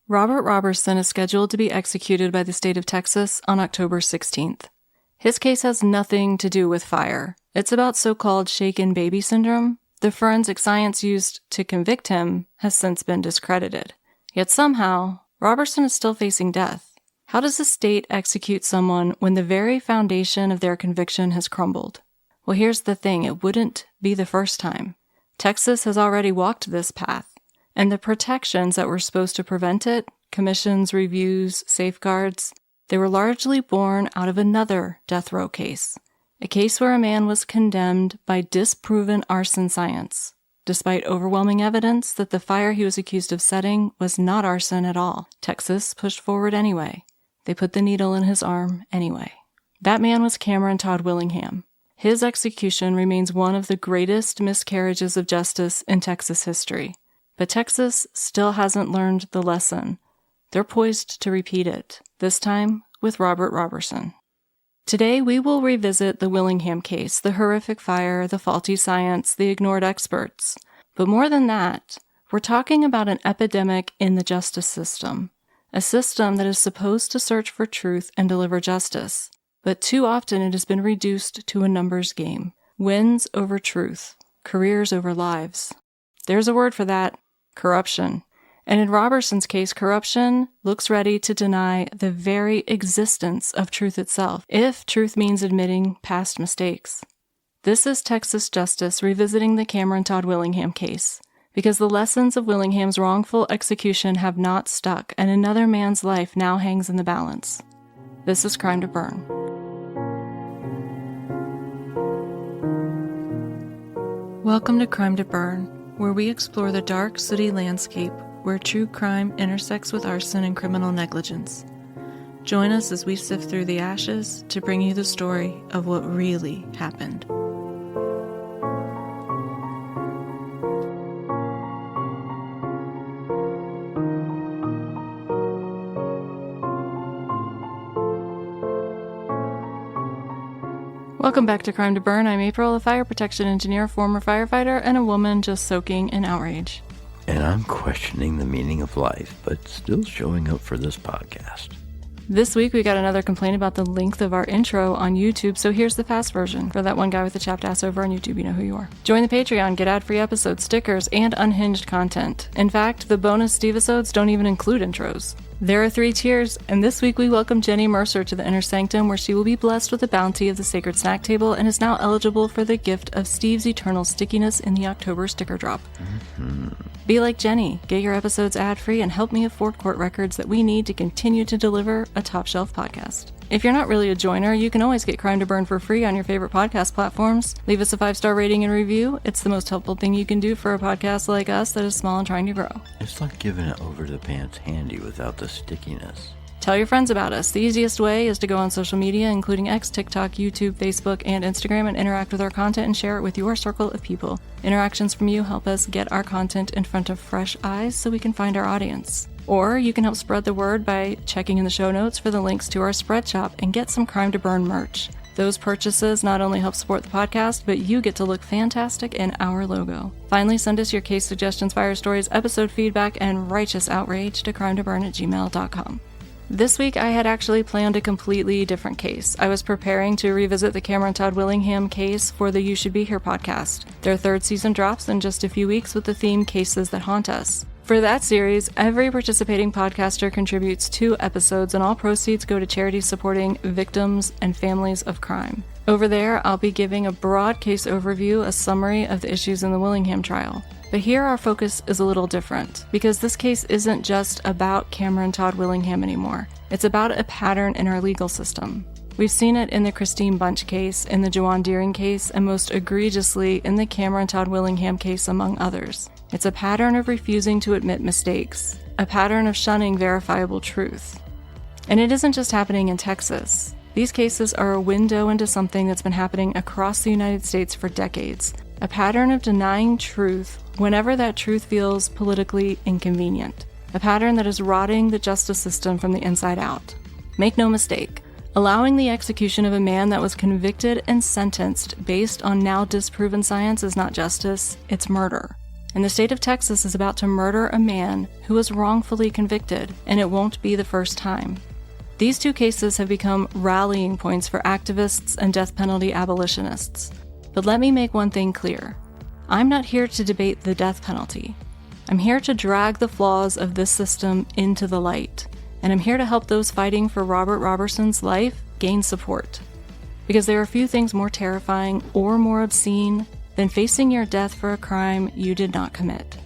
Robert Roberson is scheduled to be executed by the state of Texas on October 16th. His case has nothing to do with fire. It's about so-called shaken baby syndrome. The forensic science used to convict him has since been discredited. Yet somehow, Roberson is still facing death. How does the state execute someone when the very foundation of their conviction has crumbled? Well, here's the thing. It wouldn't be the first time. Texas has already walked this path. And the protections that were supposed to prevent it, commissions, reviews, safeguards, they were largely born out of another death row case. A case where a man was condemned by disproven arson science, despite overwhelming evidence that the fire he was accused of setting was not arson at all. Texas pushed forward anyway. They put the needle in his arm anyway. That man was Todd Willingham. His execution remains one of the greatest miscarriages of justice in Texas history. But Texas still hasn't learned the lesson. They're poised to repeat it, this time with Robert Roberson. Today, we will revisit the Willingham case, the horrific fire, the faulty science, the ignored experts. But more than that, we're talking about an epidemic in the justice system, a system that is supposed to search for truth and deliver justice. But too often it has been reduced to a numbers game. Wins over truth, careers over lives. There's a word for that. Corruption. And in Roberson's case, corruption looks ready to deny the very existence of truth itself, if truth means admitting past mistakes. This is Texas Justice revisiting the Todd Willingham case, because the lessons of Willingham's wrongful execution have not stuck, and another man's life now hangs in the balance. This is Crime to Burn. Welcome to Crime to Burn, where we explore the dark, sooty landscape where true crime intersects with arson and criminal negligence. Join us as we sift through the ashes to bring you the story of what really happened. Welcome back to Crime to Burn. I'm April, a fire protection engineer, former firefighter, and a woman just soaking in outrage. And I'm questioning the meaning of life, but still showing up for this podcast. This week we got another complaint about the length of our intro on YouTube, so here's the fast version. For that one guy with the chapped ass over on YouTube, you know who you are. Join the Patreon, get ad-free episodes, stickers, and unhinged content. In fact, the bonus Steve-isodes don't even include intros. There are 3 tiers, and this week we welcome Jenny Mercer to the Inner Sanctum, where she will be blessed with the bounty of the Sacred Snack Table and is now eligible for the gift of Steve's Eternal Stickiness in the October sticker drop. Be like Jenny, get your episodes ad-free, and help me afford court records that we need to continue to deliver a top-shelf podcast. If you're not really a joiner, you can always get Crime to Burn for free on your favorite podcast platforms. Leave us a 5-star rating and review. It's the most helpful thing you can do for a podcast like us that is small and trying to grow. It's like giving it over the pants handy without the stickiness. Tell your friends about us. The easiest way is to go on social media, including X, TikTok, YouTube, Facebook, and Instagram, and interact with our content and share it with your circle of people. Interactions from you help us get our content in front of fresh eyes so we can find our audience. Or you can help spread the word by checking in the show notes for the links to our spread shop and get some Crime to Burn merch. Those purchases not only help support the podcast, but you get to look fantastic in our logo. Finally, send us your case suggestions, fire stories, episode feedback, and righteous outrage to crimetoburn@gmail.com. This week, I had actually planned a completely different case. I was preparing to revisit the Todd Willingham case for the You Should Be Here podcast. Their 3rd season drops in just a few weeks with the theme Cases That Haunt Us. For that series, every participating podcaster contributes 2 episodes, and all proceeds go to charities supporting victims and families of crime. Over there, I'll be giving a broad case overview, a summary of the issues in the Willingham trial. But here our focus is a little different, because this case isn't just about Todd Willingham anymore. It's about a pattern in our legal system. We've seen it in the Christine Bunch case, in the Jawan Deering case, and most egregiously in the Todd Willingham case, among others. It's a pattern of refusing to admit mistakes, a pattern of shunning verifiable truth. And it isn't just happening in Texas. These cases are a window into something that's been happening across the United States for decades, a pattern of denying truth whenever that truth feels politically inconvenient, a pattern that is rotting the justice system from the inside out. Make no mistake, allowing the execution of a man that was convicted and sentenced based on now disproven science is not justice, it's murder. And the state of Texas is about to murder a man who was wrongfully convicted, and it won't be the first time. These two cases have become rallying points for activists and death penalty abolitionists. But let me make one thing clear. I'm not here to debate the death penalty. I'm here to drag the flaws of this system into the light, and I'm here to help those fighting for Robert Roberson's life gain support. Because there are few things more terrifying or more obscene than facing your death for a crime you did not commit.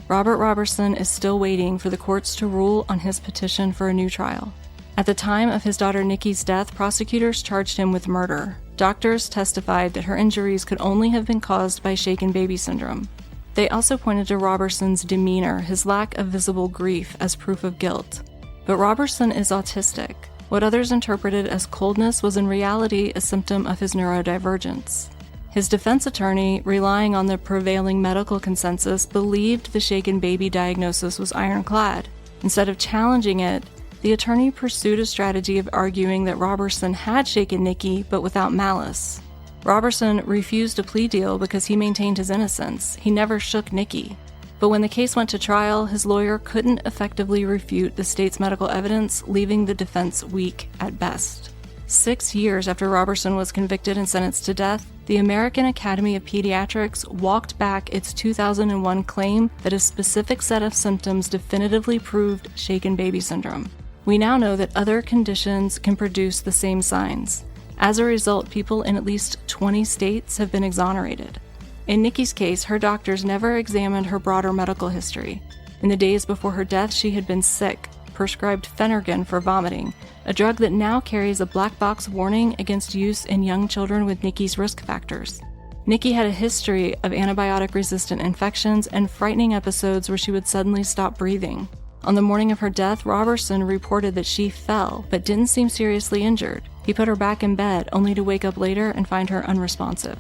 Robert Roberson is still waiting for the courts to rule on his petition for a new trial. At the time of his daughter Nikki's death, prosecutors charged him with murder. Doctors testified that her injuries could only have been caused by shaken baby syndrome. They also pointed to Roberson's demeanor, his lack of visible grief, as proof of guilt. But Roberson is autistic. What others interpreted as coldness was in reality a symptom of his neurodivergence. His defense attorney, relying on the prevailing medical consensus, believed the shaken baby diagnosis was ironclad. Instead of challenging it, the attorney pursued a strategy of arguing that Roberson had shaken Nikki, but without malice. Roberson refused a plea deal because he maintained his innocence. He never shook Nikki. But when the case went to trial, his lawyer couldn't effectively refute the state's medical evidence, leaving the defense weak at best. 6 years after Roberson was convicted and sentenced to death, the American Academy of Pediatrics walked back its 2001 claim that a specific set of symptoms definitively proved shaken baby syndrome. We now know that other conditions can produce the same signs. As a result, people in at least 20 states have been exonerated. In Nikki's case, her doctors never examined her broader medical history. In the days before her death, she had been sick, prescribed Phenergan for vomiting, a drug that now carries a black box warning against use in young children with Nikki's risk factors. Nikki had a history of antibiotic-resistant infections and frightening episodes where she would suddenly stop breathing. On the morning of her death, Roberson reported that she fell, but didn't seem seriously injured. He put her back in bed, only to wake up later and find her unresponsive.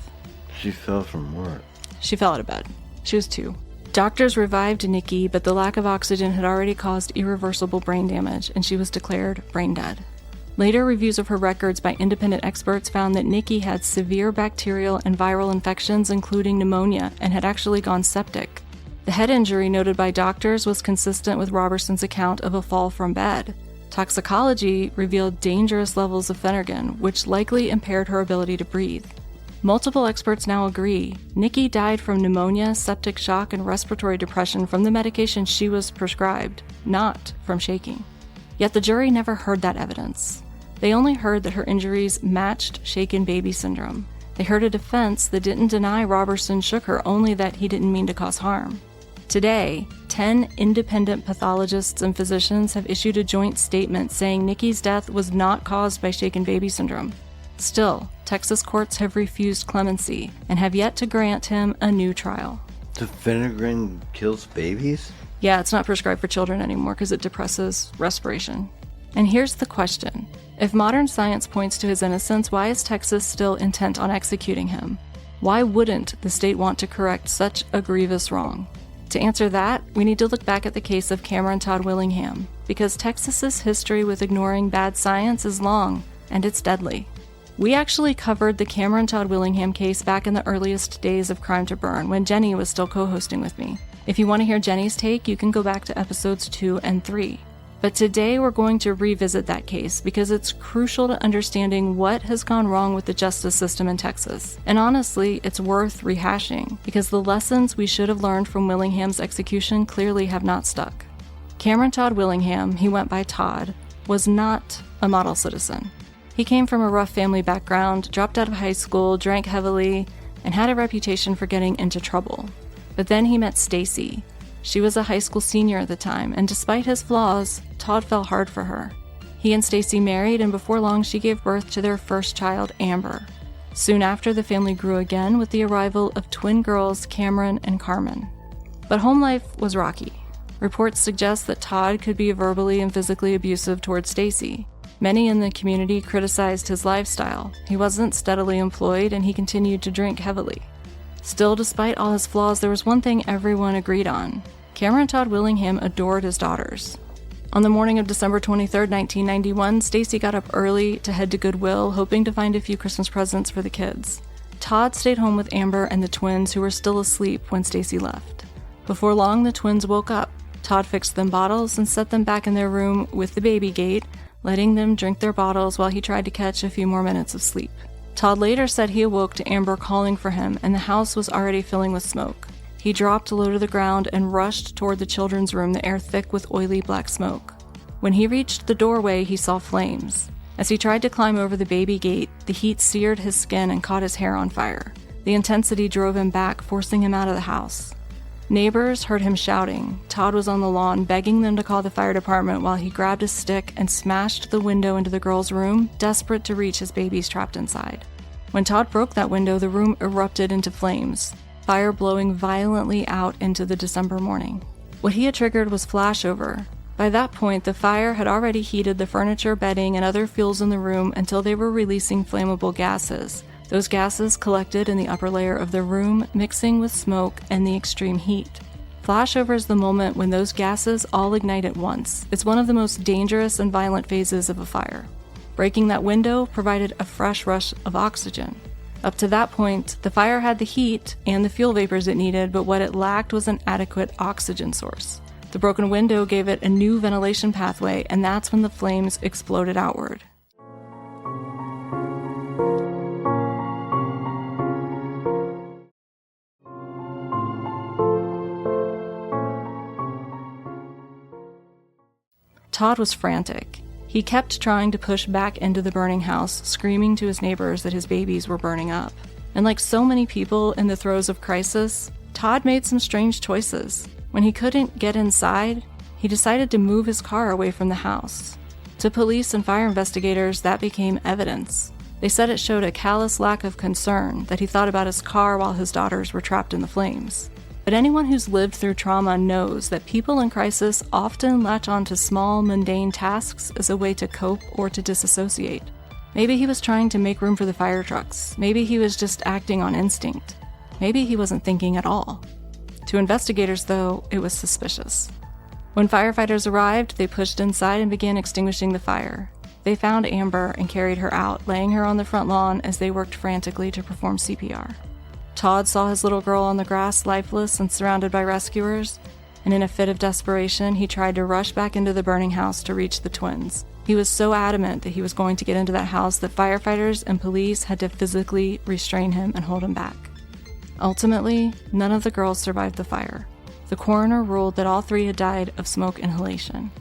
She fell from what? She fell out of bed. She was 2. Doctors revived Nikki, but the lack of oxygen had already caused irreversible brain damage, and she was declared brain dead. Later reviews of her records by independent experts found that Nikki had severe bacterial and viral infections, including pneumonia, and had actually gone septic. The head injury noted by doctors was consistent with Roberson's account of a fall from bed. Toxicology revealed dangerous levels of Phenergan, which likely impaired her ability to breathe. Multiple experts now agree Nikki died from pneumonia, septic shock, and respiratory depression from the medication she was prescribed, not from shaking. Yet the jury never heard that evidence. They only heard that her injuries matched shaken baby syndrome. They heard a defense that didn't deny Roberson shook her, only that he didn't mean to cause harm. Today, 10 independent pathologists and physicians have issued a joint statement saying Nikki's death was not caused by shaken baby syndrome. Still, Texas courts have refused clemency and have yet to grant him a new trial. The Phenergan kills babies? Yeah, it's not prescribed for children anymore because it depresses respiration. And here's the question. If modern science points to his innocence, why is Texas still intent on executing him? Why wouldn't the state want to correct such a grievous wrong? To answer that, we need to look back at the case of Cameron Todd Willingham, because Texas's history with ignoring bad science is long, and it's deadly. We actually covered the Cameron Todd Willingham case back in the earliest days of Crime to Burn, when Jenny was still co-hosting with me. If you want to hear Jenny's take, you can go back to episodes 2 and 3. But today we're going to revisit that case because it's crucial to understanding what has gone wrong with the justice system in Texas. And honestly, it's worth rehashing because the lessons we should have learned from Willingham's execution clearly have not stuck. Cameron Todd Willingham, he went by Todd, was not a model citizen. He came from a rough family background, dropped out of high school, drank heavily, and had a reputation for getting into trouble. But then he met Stacy. She was a high school senior at the time, and despite his flaws, Todd fell hard for her. He and Stacy married, and before long she gave birth to their first child, Amber. Soon after, the family grew again with the arrival of twin girls, Cameron and Carmen. But home life was rocky. Reports suggest that Todd could be verbally and physically abusive towards Stacy. Many in the community criticized his lifestyle. He wasn't steadily employed, and he continued to drink heavily. Still, despite all his flaws, there was one thing everyone agreed on. Cameron Todd Willingham adored his daughters. On the morning of December 23, 1991, Stacy got up early to head to Goodwill, hoping to find a few Christmas presents for the kids. Todd stayed home with Amber and the twins, who were still asleep when Stacy left. Before long, the twins woke up. Todd fixed them bottles and set them back in their room with the baby gate, letting them drink their bottles while he tried to catch a few more minutes of sleep. Todd later said he awoke to Amber calling for him, and the house was already filling with smoke. He dropped low to the ground and rushed toward the children's room, the air thick with oily black smoke. When he reached the doorway, he saw flames. As he tried to climb over the baby gate, the heat seared his skin and caught his hair on fire. The intensity drove him back, forcing him out of the house. Neighbors heard him shouting. Todd was on the lawn, begging them to call the fire department while he grabbed a stick and smashed the window into the girl's room, desperate to reach his babies trapped inside. When Todd broke that window, the room erupted into flames, fire blowing violently out into the December morning. What he had triggered was flashover. By that point, the fire had already heated the furniture, bedding, and other fuels in the room until they were releasing flammable gases. Those gases collected in the upper layer of the room, mixing with smoke and the extreme heat. Flashover is the moment when those gases all ignite at once. It's one of the most dangerous and violent phases of a fire. Breaking that window provided a fresh rush of oxygen. Up to that point, the fire had the heat and the fuel vapors it needed, but what it lacked was an adequate oxygen source. The broken window gave it a new ventilation pathway, and that's when the flames exploded outward. Todd was frantic. He kept trying to push back into the burning house, screaming to his neighbors that his babies were burning up. And like so many people in the throes of crisis, Todd made some strange choices. When he couldn't get inside, he decided to move his car away from the house. To police and fire investigators, that became evidence. They said it showed a callous lack of concern, that he thought about his car while his daughters were trapped in the flames. But anyone who's lived through trauma knows that people in crisis often latch onto small, mundane tasks as a way to cope or to disassociate. Maybe he was trying to make room for the fire trucks. Maybe he was just acting on instinct. Maybe he wasn't thinking at all. To investigators, though, it was suspicious. When firefighters arrived, they pushed inside and began extinguishing the fire. They found Amber and carried her out, laying her on the front lawn as they worked frantically to perform CPR. Todd saw his little girl on the grass, lifeless and surrounded by rescuers, and in a fit of desperation, he tried to rush back into the burning house to reach the twins. He was so adamant that he was going to get into that house that firefighters and police had to physically restrain him and hold him back. Ultimately, none of the girls survived the fire. The coroner ruled that all three had died of smoke inhalation.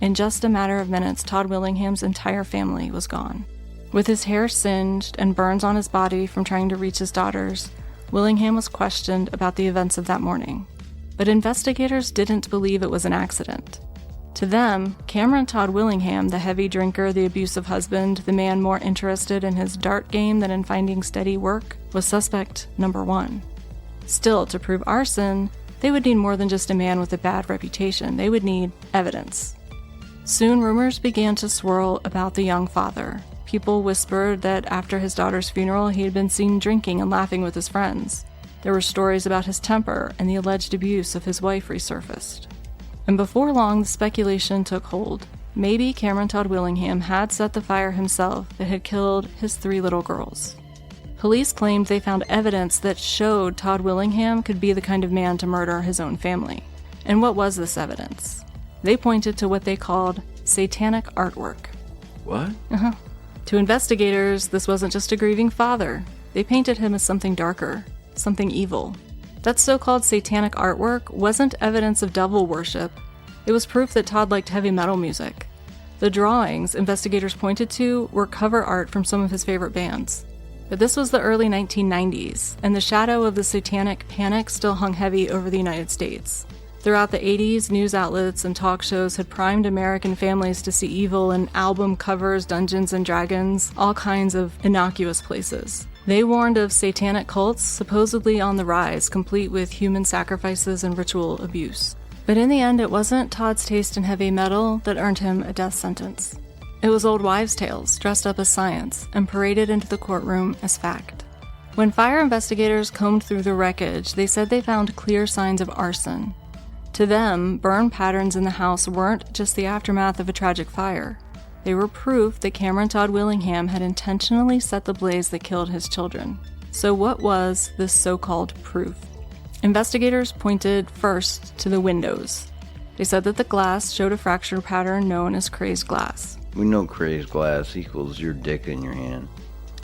In just a matter of minutes, Todd Willingham's entire family was gone. With his hair singed and burns on his body from trying to reach his daughters, Willingham was questioned about the events of that morning. But investigators didn't believe it was an accident. To them, Cameron Todd Willingham, the heavy drinker, the abusive husband, the man more interested in his dart game than in finding steady work, was suspect number one. Still, to prove arson, they would need more than just a man with a bad reputation. They would need evidence. Soon, rumors began to swirl about the young father. People whispered that after his daughter's funeral, he had been seen drinking and laughing with his friends. There were stories about his temper, and the alleged abuse of his wife resurfaced. And before long, the speculation took hold. Maybe Cameron Todd Willingham had set the fire himself that had killed his 3 little girls. Police claimed they found evidence that showed Todd Willingham could be the kind of man to murder his own family. And what was this evidence? They pointed to what they called satanic artwork. What? To investigators, this wasn't just a grieving father. They painted him as something darker, something evil. That so-called satanic artwork wasn't evidence of devil worship. It was proof that Todd liked heavy metal music. The drawings investigators pointed to were cover art from some of his favorite bands. But this was the early 1990s, and the shadow of the satanic panic still hung heavy over the United States. Throughout the 80s, news outlets and talk shows had primed American families to see evil in album covers, Dungeons and Dragons, all kinds of innocuous places. They warned of satanic cults supposedly on the rise, complete with human sacrifices and ritual abuse. But in the end, it wasn't Todd's taste in heavy metal that earned him a death sentence. It was old wives' tales dressed up as science and paraded into the courtroom as fact. When fire investigators combed through the wreckage, they said they found clear signs of arson. To them, burn patterns in the house weren't just the aftermath of a tragic fire. They were proof that Cameron Todd Willingham had intentionally set the blaze that killed his children. So what was this so-called proof? Investigators pointed first to the windows. They said that the glass showed a fracture pattern known as crazed glass. We know crazed glass equals your dick in your hand.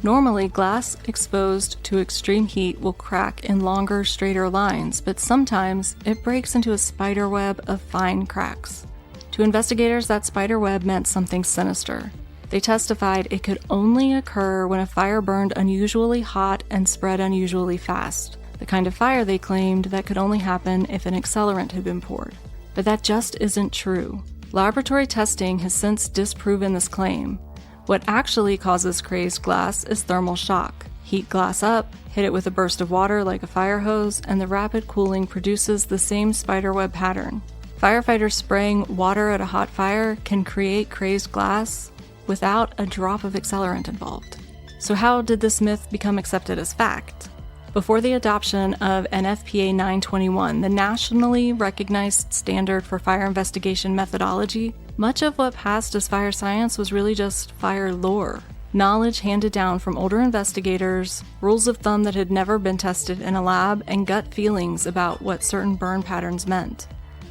Normally, glass exposed to extreme heat will crack in longer, straighter lines, but sometimes it breaks into a spider web of fine cracks. To investigators, that spider web meant something sinister. They testified it could only occur when a fire burned unusually hot and spread unusually fast, the kind of fire they claimed that could only happen if an accelerant had been poured. But that just isn't true. Laboratory testing has since disproven this claim. What actually causes crazed glass is thermal shock. Heat glass up, hit it with a burst of water like a fire hose, and the rapid cooling produces the same spiderweb pattern. Firefighters spraying water at a hot fire can create crazed glass without a drop of accelerant involved. So how did this myth become accepted as fact? Before the adoption of NFPA 921, the nationally recognized standard for fire investigation methodology, much of what passed as fire science was really just fire lore. Knowledge handed down from older investigators, rules of thumb that had never been tested in a lab, and gut feelings about what certain burn patterns meant.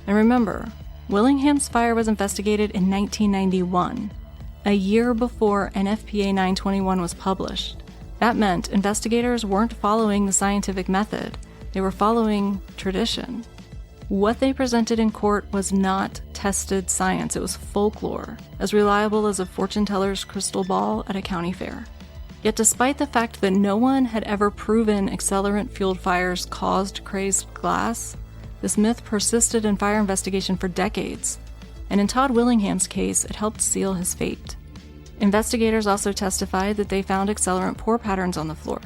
And remember, Willingham's fire was investigated in 1991, a year before NFPA 921 was published. That meant investigators weren't following the scientific method, they were following tradition. What they presented in court was not tested science, it was folklore, as reliable as a fortune teller's crystal ball at a county fair. Yet despite the fact that no one had ever proven accelerant-fueled fires caused crazed glass, this myth persisted in fire investigation for decades, and in Todd Willingham's case, it helped seal his fate. Investigators also testified that they found accelerant pour patterns on the floor.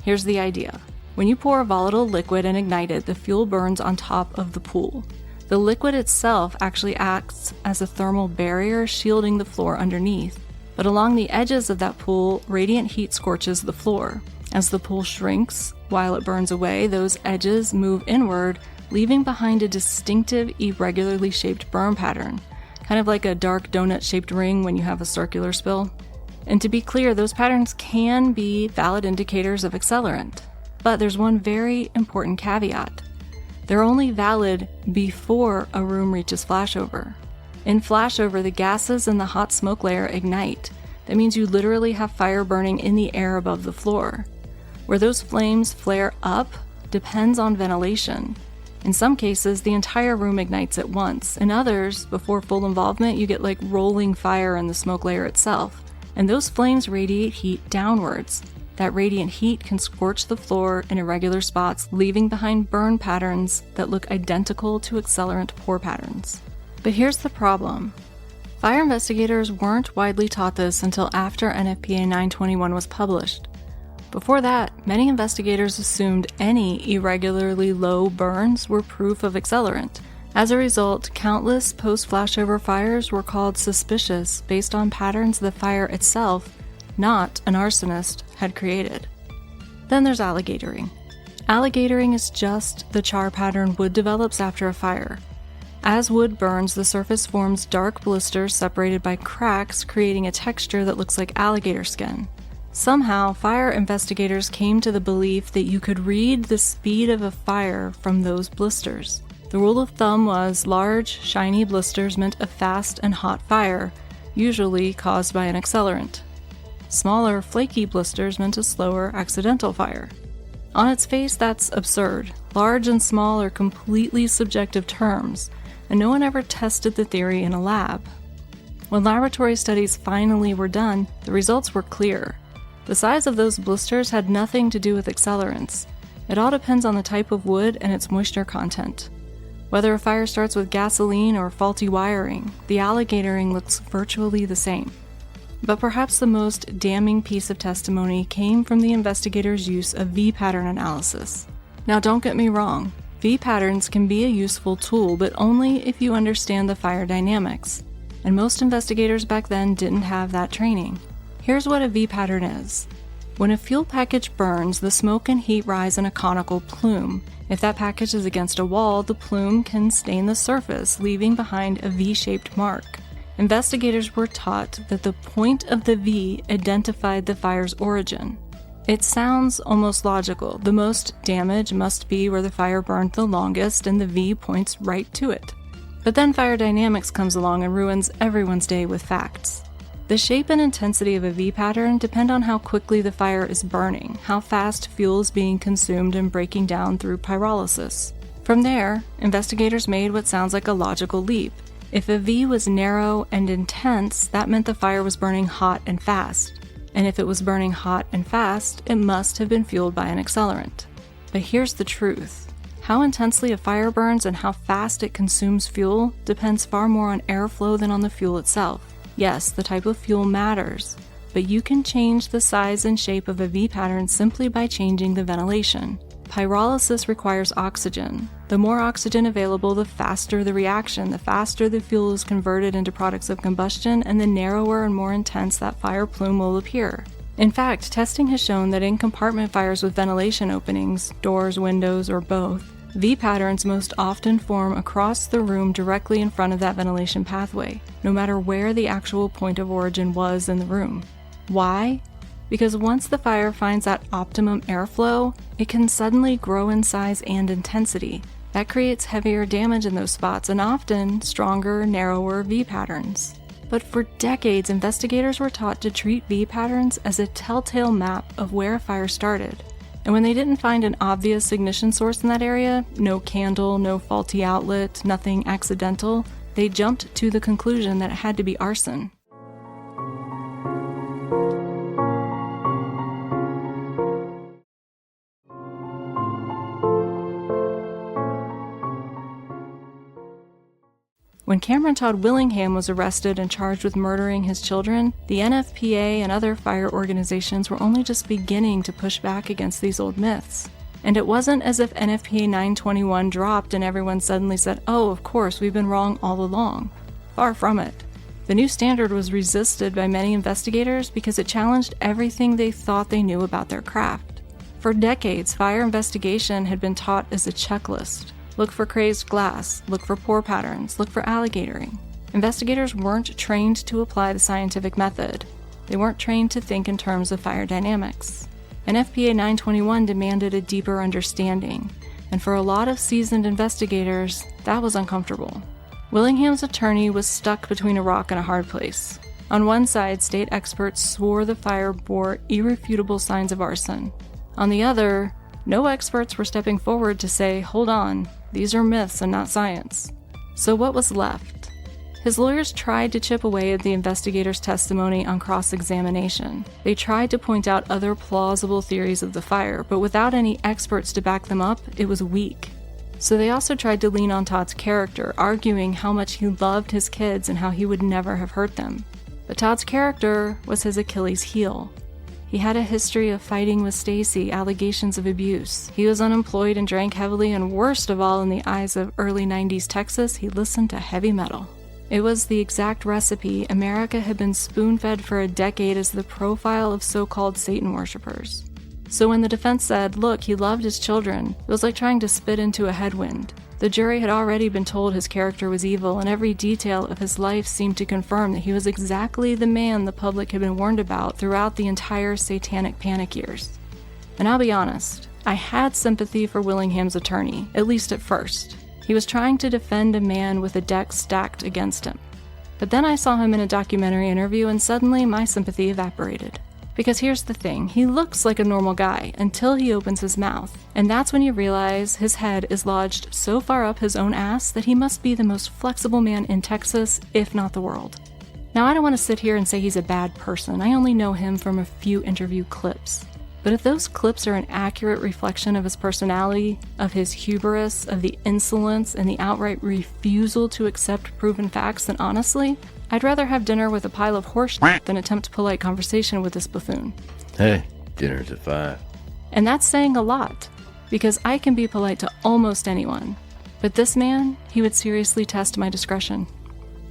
Here's the idea. When you pour a volatile liquid and ignite it, the fuel burns on top of the pool. The liquid itself actually acts as a thermal barrier shielding the floor underneath, but along the edges of that pool, radiant heat scorches the floor. As the pool shrinks, while it burns away, those edges move inward, leaving behind a distinctive, irregularly shaped burn pattern, kind of like a dark donut-shaped ring when you have a circular spill. And to be clear, those patterns can be valid indicators of accelerant. But there's one very important caveat. They're only valid before a room reaches flashover. In flashover, the gases in the hot smoke layer ignite. That means you literally have fire burning in the air above the floor. Where those flames flare up depends on ventilation. In some cases, the entire room ignites at once. In others, before full involvement, you get like rolling fire in the smoke layer itself. And those flames radiate heat downwards. That radiant heat can scorch the floor in irregular spots, leaving behind burn patterns that look identical to accelerant pour patterns. But here's the problem. Fire investigators weren't widely taught this until after NFPA 921 was published. Before that, many investigators assumed any irregularly low burns were proof of accelerant. As a result, countless post-flashover fires were called suspicious based on patterns the fire itself, not an arsonist, had created. Then there's alligatoring. Alligatoring is just the char pattern wood develops after a fire. As wood burns, the surface forms dark blisters separated by cracks, creating a texture that looks like alligator skin. Somehow, fire investigators came to the belief that you could read the speed of a fire from those blisters. The rule of thumb was large, shiny blisters meant a fast and hot fire, usually caused by an accelerant. Smaller, flaky blisters meant a slower, accidental fire. On its face, that's absurd. Large and small are completely subjective terms, and no one ever tested the theory in a lab. When laboratory studies finally were done, the results were clear. The size of those blisters had nothing to do with accelerants. It all depends on the type of wood and its moisture content. Whether a fire starts with gasoline or faulty wiring, the alligatoring looks virtually the same. But perhaps the most damning piece of testimony came from the investigators' use of V-pattern analysis. Now don't get me wrong, V-patterns can be a useful tool, but only if you understand the fire dynamics. And most investigators back then didn't have that training. Here's what a V-pattern is. When a fuel package burns, the smoke and heat rise in a conical plume. If that package is against a wall, the plume can stain the surface, leaving behind a V-shaped mark. Investigators were taught that the point of the V identified the fire's origin. It sounds almost logical. The most damage must be where the fire burned the longest, and the V points right to it. But then fire dynamics comes along and ruins everyone's day with facts. The shape and intensity of a V pattern depend on how quickly the fire is burning, how fast fuel is being consumed and breaking down through pyrolysis. From there, investigators made what sounds like a logical leap. If a V was narrow and intense, that meant the fire was burning hot and fast. And if it was burning hot and fast, it must have been fueled by an accelerant. But here's the truth. How intensely a fire burns and how fast it consumes fuel depends far more on airflow than on the fuel itself. Yes, the type of fuel matters, but you can change the size and shape of a V pattern simply by changing the ventilation. Pyrolysis requires oxygen. The more oxygen available, the faster the reaction, the faster the fuel is converted into products of combustion, and the narrower and more intense that fire plume will appear. In fact, testing has shown that in compartment fires with ventilation openings, doors, windows, or both, V patterns most often form across the room directly in front of that ventilation pathway, no matter where the actual point of origin was in the room. Why? Because once the fire finds that optimum airflow, it can suddenly grow in size and intensity. That creates heavier damage in those spots and often stronger, narrower V patterns. But for decades, investigators were taught to treat V patterns as a telltale map of where a fire started. And when they didn't find an obvious ignition source in that area, no candle, no faulty outlet, nothing accidental, they jumped to the conclusion that it had to be arson. When Cameron Todd Willingham was arrested and charged with murdering his children, the NFPA and other fire organizations were only just beginning to push back against these old myths. And it wasn't as if NFPA 921 dropped and everyone suddenly said, "Oh, of course, we've been wrong all along." Far from it. The new standard was resisted by many investigators because it challenged everything they thought they knew about their craft. For decades, fire investigation had been taught as a checklist. Look for crazed glass, look for pore patterns, look for alligatoring. Investigators weren't trained to apply the scientific method. They weren't trained to think in terms of fire dynamics. NFPA 921 demanded a deeper understanding, and for a lot of seasoned investigators, that was uncomfortable. Willingham's attorney was stuck between a rock and a hard place. On one side, state experts swore the fire bore irrefutable signs of arson. On the other, no experts were stepping forward to say, "Hold on, these are myths and not science." So what was left? His lawyers tried to chip away at the investigators' testimony on cross-examination. They tried to point out other plausible theories of the fire, but without any experts to back them up, it was weak. So they also tried to lean on Todd's character, arguing how much he loved his kids and how he would never have hurt them. But Todd's character was his Achilles heel. He had a history of fighting with Stacy, allegations of abuse. He was unemployed and drank heavily, and worst of all, in the eyes of early 90s Texas, he listened to heavy metal. It was the exact recipe America had been spoon-fed for a decade as the profile of so-called Satan worshippers. So when the defense said, look, he loved his children, it was like trying to spit into a headwind. The jury had already been told his character was evil, and every detail of his life seemed to confirm that he was exactly the man the public had been warned about throughout the entire satanic panic years. And I'll be honest, I had sympathy for Willingham's attorney, at least at first. He was trying to defend a man with a deck stacked against him. But then I saw him in a documentary interview, and suddenly my sympathy evaporated. Because here's the thing, he looks like a normal guy until he opens his mouth. And that's when you realize his head is lodged so far up his own ass that he must be the most flexible man in Texas, if not the world. Now, I don't want to sit here and say he's a bad person. I only know him from a few interview clips. But if those clips are an accurate reflection of his personality, of his hubris, of the insolence, and the outright refusal to accept proven facts, then honestly, I'd rather have dinner with a pile of horse shit than attempt polite conversation with this buffoon. Hey, dinner's at 5. And that's saying a lot, because I can be polite to almost anyone. But this man, he would seriously test my discretion.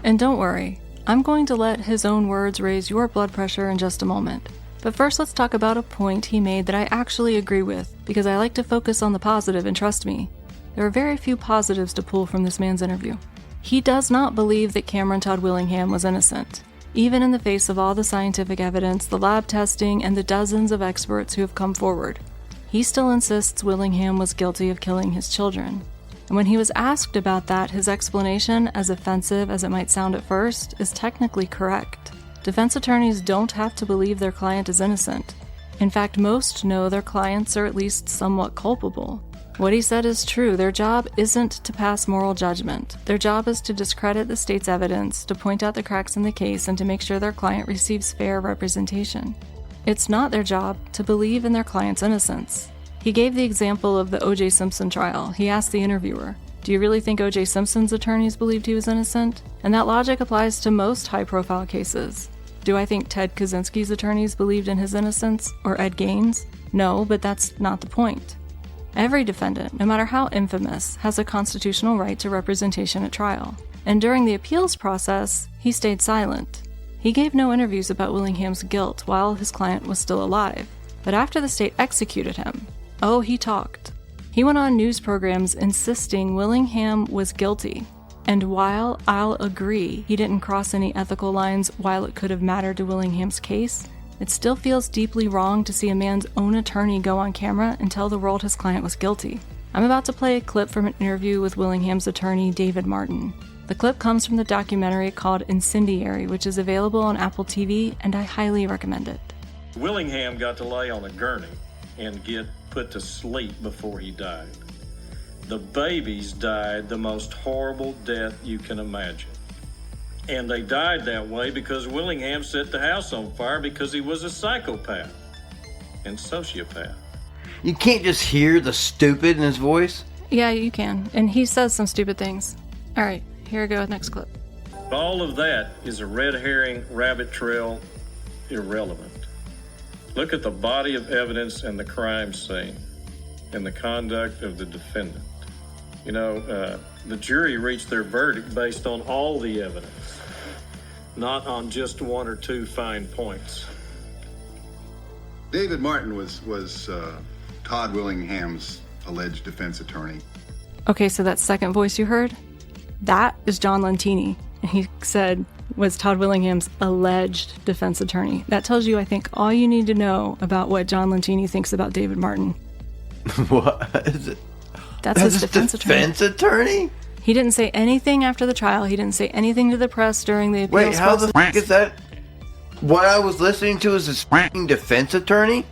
And don't worry, I'm going to let his own words raise your blood pressure in just a moment. But first, let's talk about a point he made that I actually agree with, because I like to focus on the positive, and trust me, there are very few positives to pull from this man's interview. He does not believe that Cameron Todd Willingham was innocent. even in the face of all the scientific evidence, the lab testing, and the dozens of experts who have come forward. He still insists Willingham was guilty of killing his children. And when he was asked about that, his explanation, as offensive as it might sound at first, is technically correct. Defense attorneys don't have to believe their client is innocent. In fact, most know their clients are at least somewhat culpable. What he said is true. Their job isn't to pass moral judgment. Their job is to discredit the state's evidence, to point out the cracks in the case, and to make sure their client receives fair representation. It's not their job to believe in their client's innocence. He gave the example of the O.J. Simpson trial. He asked the interviewer, "Do you really think O.J. Simpson's attorneys believed he was innocent?" And that logic applies to most high-profile cases. Do I think Ted Kaczynski's attorneys believed in his innocence? Or Ed Gaines? No, but that's not the point. Every defendant, no matter how infamous, has a constitutional right to representation at trial. And during the appeals process, he stayed silent. He gave no interviews about Willingham's guilt while his client was still alive. But after the state executed him, he talked. He went on news programs insisting Willingham was guilty. And while I'll agree he didn't cross any ethical lines while it could have mattered to Willingham's case, it still feels deeply wrong to see a man's own attorney go on camera and tell the world his client was guilty. I'm about to play a clip from an interview with Willingham's attorney, David Martin. The clip comes from the documentary called Incendiary, which is available on Apple TV, and I highly recommend it. Willingham got to lay on a gurney and get put to sleep before he died. The babies died the most horrible death you can imagine. And they died that way because Willingham set the house on fire because he was a psychopath and sociopath. You can't just hear the stupid in his voice? Yeah, you can. And he says some stupid things. All right, here we go, next clip. All of that is a red herring, rabbit trail, irrelevant. Look at the body of evidence and the crime scene and the conduct of the defendant. The jury reached their verdict based on all the evidence, not on just one or two fine points. David Martin was Todd Willingham's alleged defense attorney. Okay, so that second voice you heard, that is John Lentini. And he said was Todd Willingham's alleged defense attorney. That tells you, I think, all you need to know about what John Lentini thinks about David Martin. What is it? That's his defense attorney? He didn't say anything after the trial. He didn't say anything to the press during the appeals process. Wait, how the is that? What I was listening to is his f***ing defense attorney?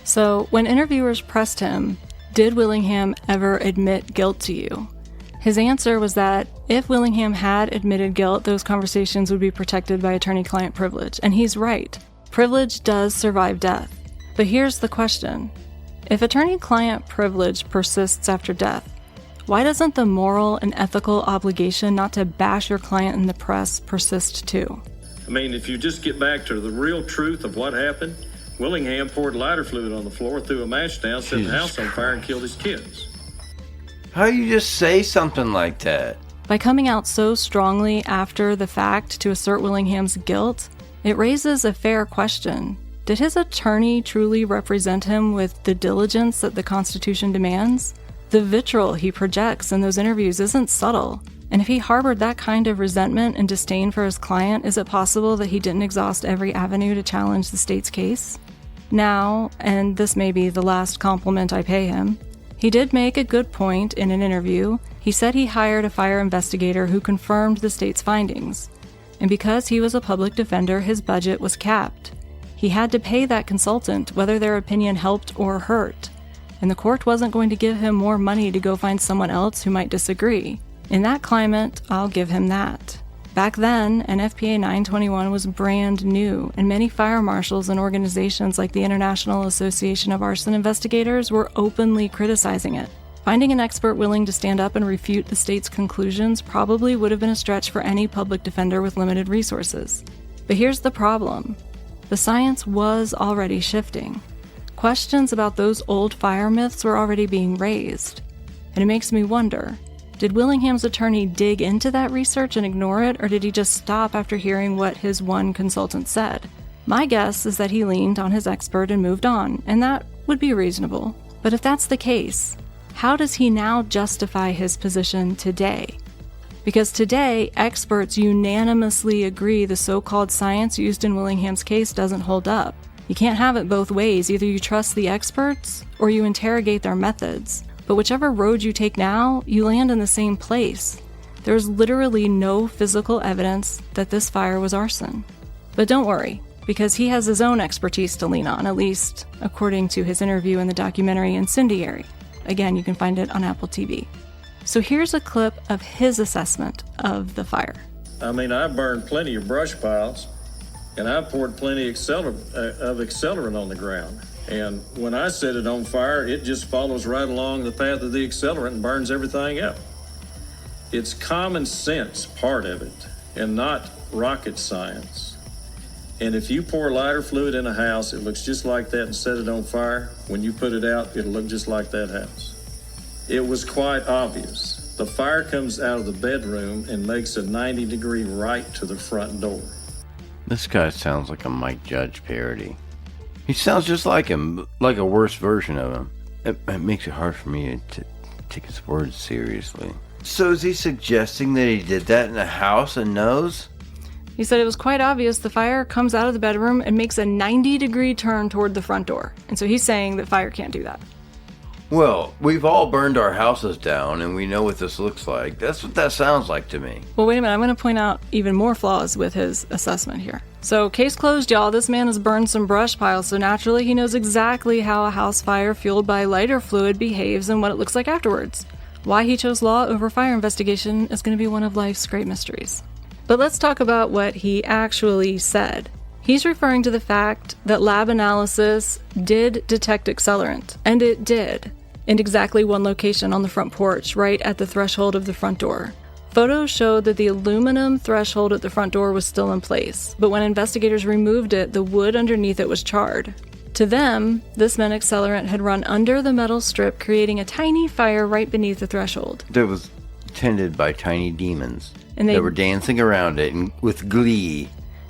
So, when interviewers pressed him, did Willingham ever admit guilt to you? His answer was that if Willingham had admitted guilt, those conversations would be protected by attorney-client privilege. And he's right. Privilege does survive death. But here's the question. If attorney-client privilege persists after death, why doesn't the moral and ethical obligation not to bash your client in the press persist too? I mean, if you just get back to the real truth of what happened, Willingham poured lighter fluid on the floor, threw a match down, set the house on fire, and killed his kids. How do you just say something like that? By coming out so strongly after the fact to assert Willingham's guilt, it raises a fair question. Did his attorney truly represent him with the diligence that the Constitution demands? The vitriol he projects in those interviews isn't subtle. And if he harbored that kind of resentment and disdain for his client, is it possible that he didn't exhaust every avenue to challenge the state's case? Now, and this may be the last compliment I pay him, he did make a good point in an interview. He said he hired a fire investigator who confirmed the state's findings. And because he was a public defender, his budget was capped. He had to pay that consultant whether their opinion helped or hurt. And the court wasn't going to give him more money to go find someone else who might disagree. In that climate, I'll give him that. Back then, NFPA 921 was brand new, and many fire marshals and organizations like the International Association of Arson Investigators were openly criticizing it. Finding an expert willing to stand up and refute the state's conclusions probably would have been a stretch for any public defender with limited resources. But here's the problem. The science was already shifting. Questions about those old fire myths were already being raised. And it makes me wonder, did Willingham's attorney dig into that research and ignore it, or did he just stop after hearing what his one consultant said? My guess is that he leaned on his expert and moved on, and that would be reasonable. But if that's the case, how does he now justify his position today? Because today, experts unanimously agree the so-called science used in Willingham's case doesn't hold up. You can't have it both ways. Either you trust the experts or you interrogate their methods. But whichever road you take now, you land in the same place. There's literally no physical evidence that this fire was arson. But don't worry, because he has his own expertise to lean on, at least according to his interview in the documentary Incendiary. Again, you can find it on Apple TV. So here's a clip of his assessment of the fire. I burned plenty of brush piles, and I poured plenty of accelerant on the ground. And when I set it on fire, it just follows right along the path of the accelerant and burns everything up. It's common sense part of it, and not rocket science. And if you pour lighter fluid in a house, it looks just like that, and set it on fire. When you put it out, it'll look just like that house. It was quite obvious. The fire comes out of the bedroom and makes a 90-degree right to the front door. This guy sounds like a Mike Judge parody. He sounds just like him, like a worse version of him. It makes it hard for me to take his words seriously. So is he suggesting that he did that in a house and knows? He said it was quite obvious the fire comes out of the bedroom and makes a 90-degree turn toward the front door. And so he's saying that fire can't do that. Well, we've all burned our houses down and we know what this looks like. That's what that sounds like to me. Well, wait a minute. I'm going to point out even more flaws with his assessment here. So, case closed, y'all. This man has burned some brush piles, so naturally he knows exactly how a house fire fueled by lighter fluid behaves and what it looks like afterwards. Why he chose law over fire investigation is going to be one of life's great mysteries. But let's talk about what he actually said. He's referring to the fact that lab analysis did detect accelerant, and it did, in exactly one location on the front porch, right at the threshold of the front door. Photos showed that the aluminum threshold at the front door was still in place, but when investigators removed it, the wood underneath it was charred. To them, this meant accelerant had run under the metal strip, creating a tiny fire right beneath the threshold. That was tended by tiny demons. And they were dancing around it with glee.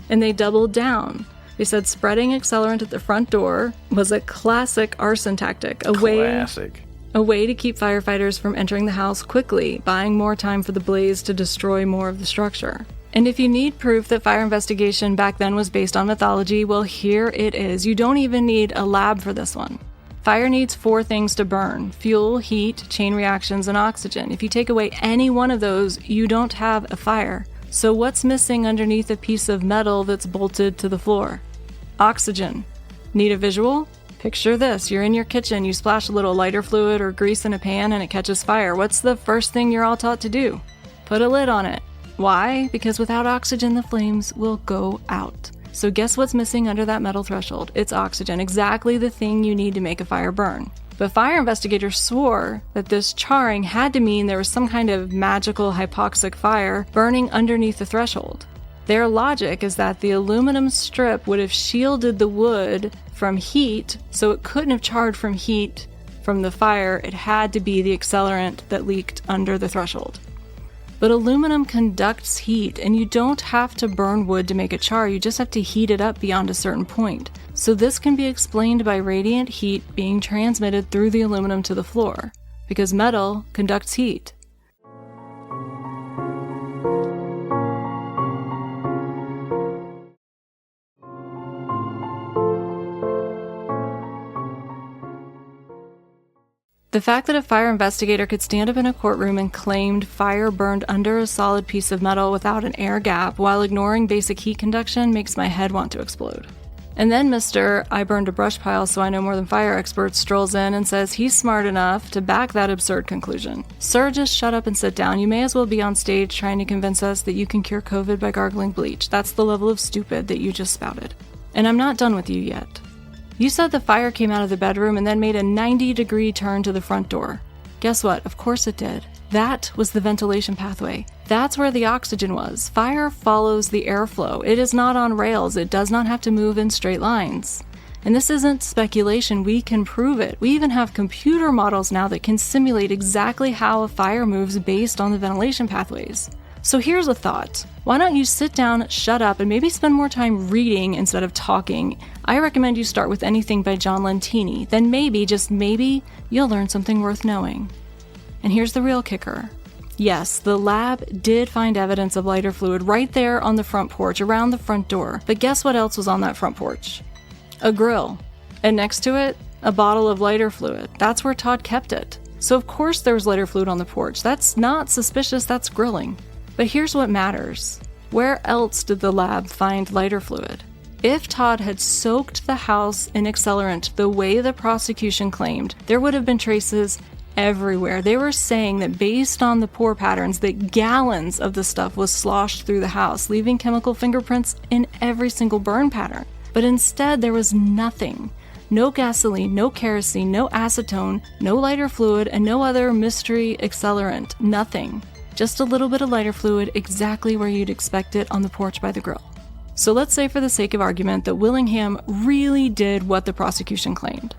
And they doubled down. They said spreading accelerant at the front door was a classic arson tactic, a way to keep firefighters from entering the house quickly, buying more time for the blaze to destroy more of the structure. And if you need proof that fire investigation back then was based on mythology, well, here it is. You don't even need a lab for this one. Fire needs 4 things to burn: fuel, heat, chain reactions, and oxygen. If you take away any one of those, you don't have a fire. So what's missing underneath a piece of metal that's bolted to the floor? Oxygen. Need a visual? Picture this. You're in your kitchen, you splash a little lighter fluid or grease in a pan and it catches fire. What's the first thing you're all taught to do? Put a lid on it. Why? Because without oxygen, the flames will go out. So guess what's missing under that metal threshold? It's oxygen, exactly the thing you need to make a fire burn. But fire investigators swore that this charring had to mean there was some kind of magical hypoxic fire burning underneath the threshold. Their logic is that the aluminum strip would have shielded the wood from heat, so it couldn't have charred from heat from the fire. It had to be the accelerant that leaked under the threshold. But aluminum conducts heat, and you don't have to burn wood to make it char, you just have to heat it up beyond a certain point. So this can be explained by radiant heat being transmitted through the aluminum to the floor, because metal conducts heat. The fact that a fire investigator could stand up in a courtroom and claimed fire burned under a solid piece of metal without an air gap while ignoring basic heat conduction makes my head want to explode. And then Mr. I burned a brush pile so I know more than fire expert strolls in and says he's smart enough to back that absurd conclusion. Sir, just shut up and sit down. You may as well be on stage trying to convince us that you can cure COVID by gargling bleach. That's the level of stupid that you just spouted. And I'm not done with you yet. You said the fire came out of the bedroom and then made a 90-degree turn to the front door. Guess what? Of course it did. That was the ventilation pathway. That's where the oxygen was. Fire follows the airflow. It is not on rails. It does not have to move in straight lines. And this isn't speculation. We can prove it. We even have computer models now that can simulate exactly how a fire moves based on the ventilation pathways. So here's a thought. Why don't you sit down, shut up, and maybe spend more time reading instead of talking? I recommend you start with anything by John Lentini. Then maybe, just maybe, you'll learn something worth knowing. And here's the real kicker. Yes, the lab did find evidence of lighter fluid right there on the front porch, around the front door. But guess what else was on that front porch? A grill. And next to it, a bottle of lighter fluid. That's where Todd kept it. So of course there was lighter fluid on the porch. That's not suspicious, that's grilling. But here's what matters. Where else did the lab find lighter fluid? If Todd had soaked the house in accelerant the way the prosecution claimed, there would have been traces everywhere. They were saying that based on the pour patterns, that gallons of the stuff was sloshed through the house, leaving chemical fingerprints in every single burn pattern. But instead, there was nothing. No gasoline, no kerosene, no acetone, no lighter fluid, and no other mystery accelerant. Nothing. Just a little bit of lighter fluid exactly where you'd expect it on the porch by the grill. So let's say for the sake of argument that Willingham really did what the prosecution claimed.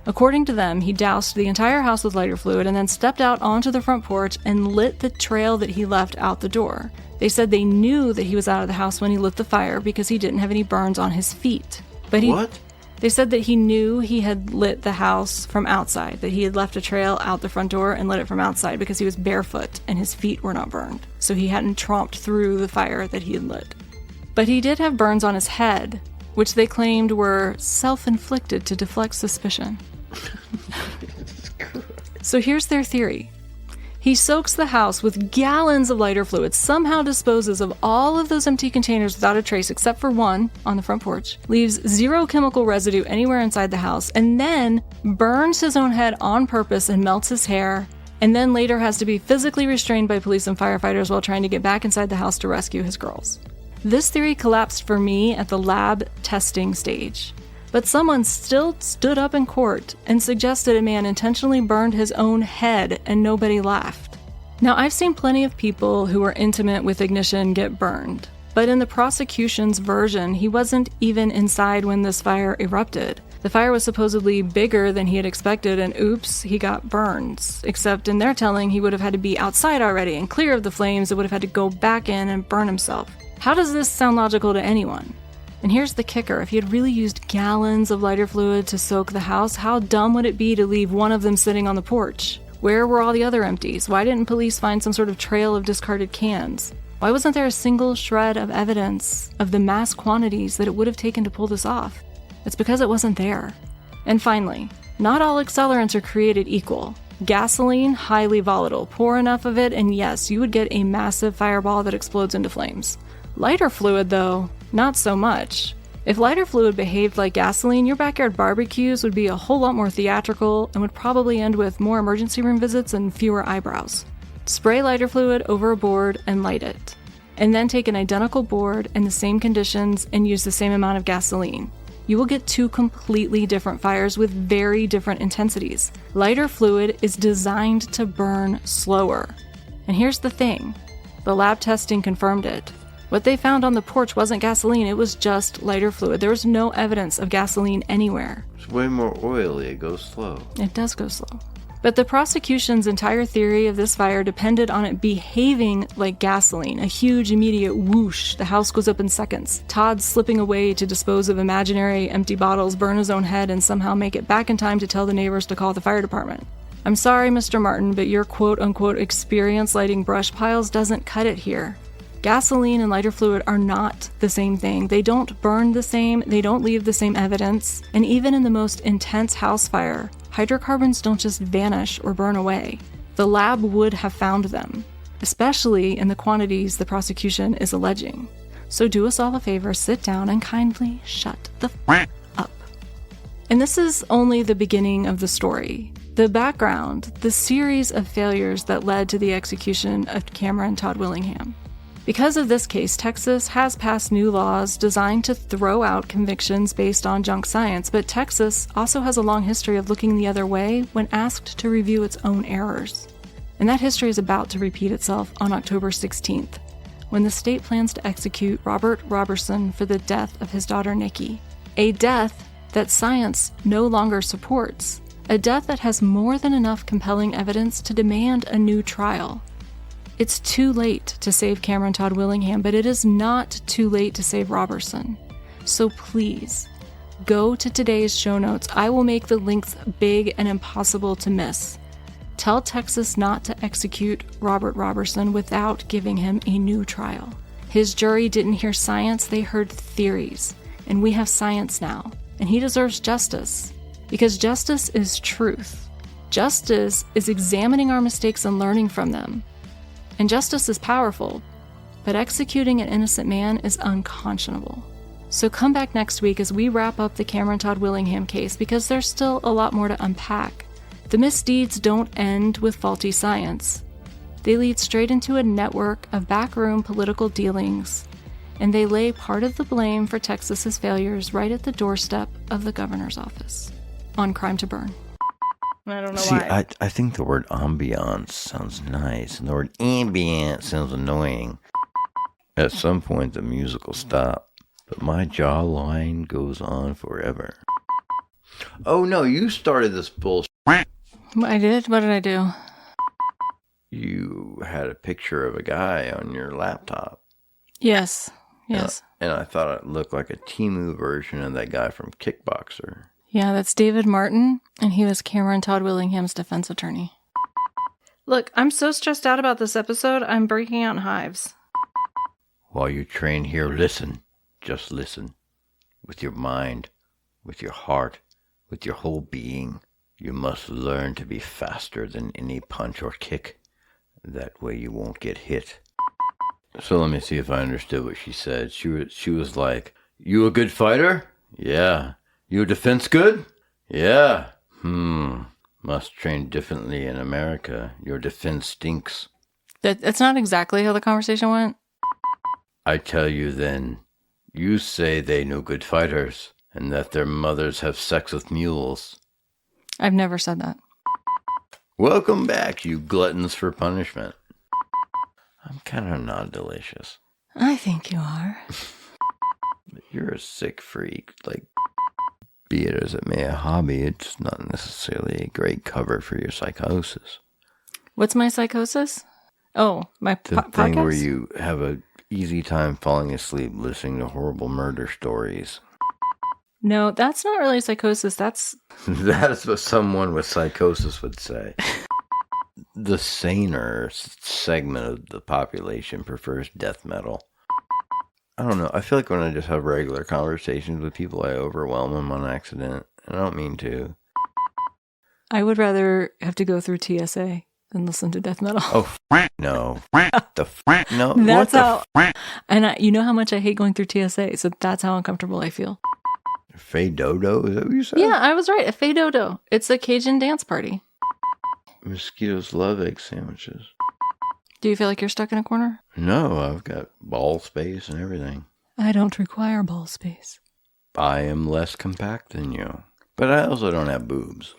According to them, he doused the entire house with lighter fluid and then stepped out onto the front porch and lit the trail that he left out the door. They said they knew that he was out of the house when he lit the fire because he didn't have any burns on his feet. What? They said that he knew he had lit the house from outside, that he had left a trail out the front door and lit it from outside because he was barefoot and his feet were not burned, so he hadn't tromped through the fire that he had lit. But he did have burns on his head, which they claimed were self-inflicted to deflect suspicion. So here's their theory. He soaks the house with gallons of lighter fluid, somehow disposes of all of those empty containers without a trace except for one on the front porch, leaves zero chemical residue anywhere inside the house, and then burns his own head on purpose and melts his hair, and then later has to be physically restrained by police and firefighters while trying to get back inside the house to rescue his girls. This theory collapsed for me at the lab testing stage. But someone still stood up in court and suggested a man intentionally burned his own head and nobody laughed. Now, I've seen plenty of people who were intimate with ignition get burned, but in the prosecution's version, he wasn't even inside when this fire erupted. The fire was supposedly bigger than he had expected, and oops, he got burns. Except in their telling, he would have had to be outside already and clear of the flames and would have had to go back in and burn himself. How does this sound logical to anyone? And here's the kicker. If he had really used gallons of lighter fluid to soak the house, how dumb would it be to leave one of them sitting on the porch? Where were all the other empties? Why didn't police find some sort of trail of discarded cans? Why wasn't there a single shred of evidence of the mass quantities that it would have taken to pull this off? It's because it wasn't there. And finally, not all accelerants are created equal. Gasoline, highly volatile. Pour enough of it, and yes, you would get a massive fireball that explodes into flames. Lighter fluid, though, not so much. If lighter fluid behaved like gasoline, your backyard barbecues would be a whole lot more theatrical and would probably end with more emergency room visits and fewer eyebrows. Spray lighter fluid over a board and light it. And then take an identical board in the same conditions and use the same amount of gasoline. You will get two completely different fires with very different intensities. Lighter fluid is designed to burn slower. And here's the thing. The lab testing confirmed it. What they found on the porch wasn't gasoline, it was just lighter fluid. There was no evidence of gasoline anywhere. It's way more oily, it goes slow. It does go slow. But the prosecution's entire theory of this fire depended on it behaving like gasoline, a huge immediate whoosh. The house goes up in seconds. Todd slipping away to dispose of imaginary empty bottles, burn his own head, and somehow make it back in time to tell the neighbors to call the fire department. I'm sorry, Mr. Martin, but your quote-unquote experience lighting brush piles doesn't cut it here. Gasoline and lighter fluid are not the same thing. They don't burn the same, they don't leave the same evidence, and even in the most intense house fire, hydrocarbons don't just vanish or burn away. The lab would have found them, especially in the quantities the prosecution is alleging. So do us all a favor, sit down and kindly shut the up. And this is only the beginning of the story. The background, the series of failures that led to the execution of Cameron Todd Willingham. Because of this case, Texas has passed new laws designed to throw out convictions based on junk science, but Texas also has a long history of looking the other way when asked to review its own errors. And that history is about to repeat itself on October 16th, when the state plans to execute Robert Roberson for the death of his daughter Nikki. A death that science no longer supports. A death that has more than enough compelling evidence to demand a new trial. It's too late to save Cameron Todd Willingham, but it is not too late to save Roberson. So please, go to today's show notes. I will make the links big and impossible to miss. Tell Texas not to execute Robert Roberson without giving him a new trial. His jury didn't hear science, they heard theories. And we have science now. And he deserves justice. Because justice is truth. Justice is examining our mistakes and learning from them. And justice is powerful. But executing an innocent man is unconscionable. So come back next week as we wrap up the Cameron Todd Willingham case because there's still a lot more to unpack. The misdeeds don't end with faulty science. They lead straight into a network of backroom political dealings, and they lay part of the blame for Texas's failures right at the doorstep of the governor's office. On Crime to Burn. I don't know why. I think the word ambiance sounds nice, and the word ambient sounds annoying. At some point, the music will stop, but my jawline goes on forever. Oh no, you started this bullshit. I did? What did I do? You had a picture of a guy on your laptop. Yes. And I thought it looked like a Temu version of that guy from Kickboxer. Yeah, that's David Martin, and he was Cameron Todd Willingham's defense attorney. Look, I'm so stressed out about this episode, I'm breaking out in hives. While you train here, listen. Just listen. With your mind, with your heart, with your whole being. You must learn to be faster than any punch or kick. That way you won't get hit. So let me see if I understood what she said. She was like, you a good fighter? Yeah. You a defense good? Yeah. Must train differently in America. Your defense stinks. That's not exactly how the conversation went. I tell you then, you say they no good fighters, and that their mothers have sex with mules. I've never said that. Welcome back, you gluttons for punishment. I'm kind of not delicious. I think you are. But you're a sick freak. Like, be it as it may, a hobby, it's not necessarily a great cover for your psychosis. What's my psychosis? Oh, my podcast? The thing where you have a easy time falling asleep listening to horrible murder stories. No, that's not really psychosis. That's what someone with psychosis would say. The saner segment of the population prefers death metal. I don't know. I feel like when I just have regular conversations with people, I overwhelm them on accident. I don't mean to. I would rather have to go through TSA than listen to death metal. Oh, no. No. That's how. And you know how much I hate going through TSA, so that's how uncomfortable I feel. Fey Dodo? Is that what you said? Yeah, I was right. A Fey Dodo. It's a Cajun dance party. Mosquitoes love egg sandwiches. Do you feel like you're stuck in a corner? No, I've got ball space and everything. I don't require ball space. I am less compact than you. But I also don't have boobs.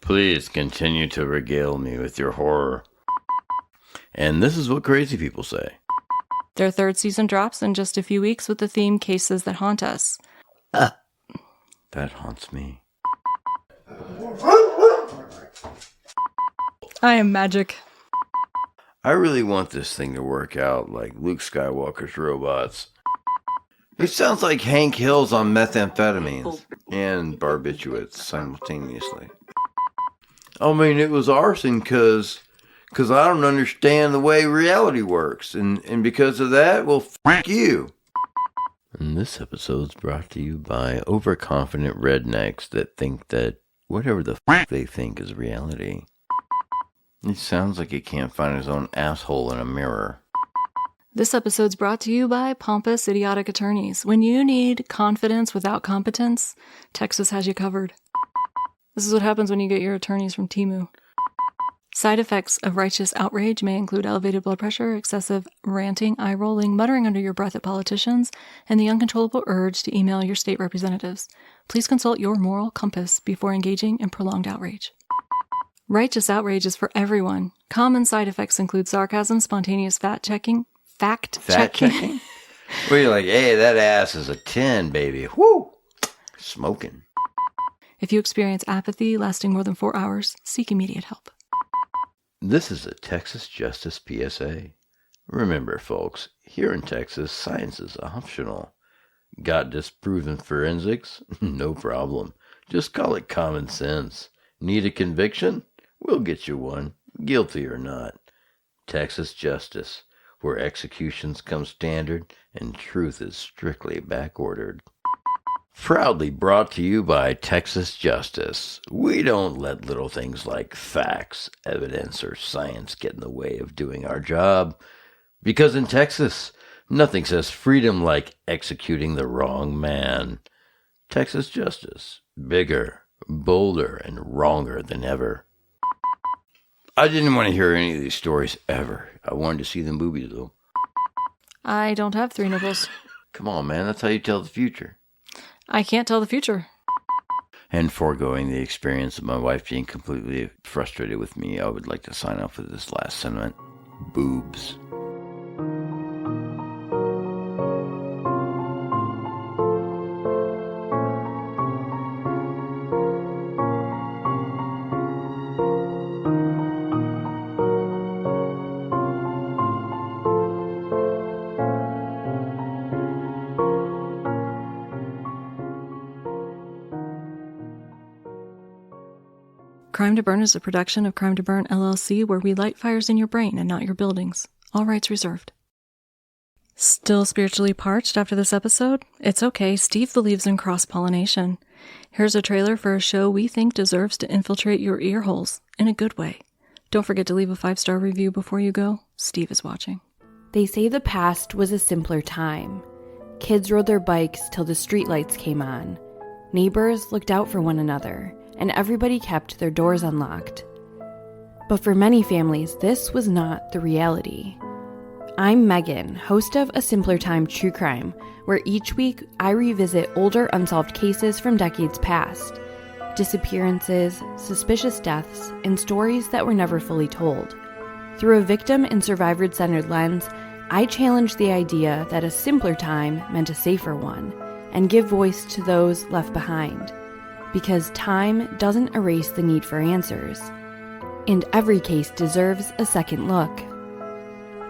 Please continue to regale me with your horror. And this is what crazy people say. Their third season drops in just a few weeks with the theme Cases That Haunt Us. That haunts me. I am magic. I really want this thing to work out like Luke Skywalker's robots. It sounds like Hank Hill's on methamphetamines and barbiturates simultaneously. I mean, it was arson because I don't understand the way reality works. And because of that, well, f*** you. And this episode's brought to you by overconfident rednecks that think that whatever the f*** they think is reality. He sounds like he can't find his own asshole in a mirror. This episode's brought to you by pompous, idiotic attorneys. When you need confidence without competence, Texas has you covered. This is what happens when you get your attorneys from Temu. Side effects of righteous outrage may include elevated blood pressure, excessive ranting, eye-rolling, muttering under your breath at politicians, and the uncontrollable urge to email your state representatives. Please consult your moral compass before engaging in prolonged outrage. Righteous outrage is for everyone. Common side effects include sarcasm, spontaneous fact-checking. Fact-checking? Where you're like, hey, that ass is a 10, baby. Woo! Smoking. If you experience apathy lasting more than 4 hours, seek immediate help. This is a Texas Justice PSA. Remember, folks, here in Texas, science is optional. Got disproven forensics? No problem. Just call it common sense. Need a conviction? We'll get you one, guilty or not. Texas Justice, where executions come standard and truth is strictly backordered. Proudly brought to you by Texas Justice. We don't let little things like facts, evidence, or science get in the way of doing our job. Because in Texas, nothing says freedom like executing the wrong man. Texas Justice, bigger, bolder, and wronger than ever. I didn't want to hear any of these stories ever. I wanted to see the movie, though. I don't have 3 nipples. Come on, man. That's how you tell the future. I can't tell the future. And foregoing the experience of my wife being completely frustrated with me, I would like to sign off with this last sentiment. Boobs. Crime to Burn is a production of Crime to Burn, LLC, where we light fires in your brain and not your buildings. All rights reserved. Still spiritually parched after this episode? It's okay, Steve believes in cross-pollination. Here's a trailer for a show we think deserves to infiltrate your ear holes, in a good way. Don't forget to leave a 5-star review before you go. Steve is watching. They say the past was a simpler time. Kids rode their bikes till the streetlights came on. Neighbors looked out for one another, and everybody kept their doors unlocked. But for many families, this was not the reality. I'm Megan, host of A Simpler Time True Crime, where each week I revisit older unsolved cases from decades past, disappearances, suspicious deaths, and stories that were never fully told. Through a victim and survivor-centered lens, I challenge the idea that a simpler time meant a safer one, and give voice to those left behind. Because time doesn't erase the need for answers, and every case deserves a second look.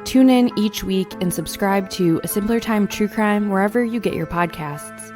Tune in each week and subscribe to A Simpler Time True Crime wherever you get your podcasts.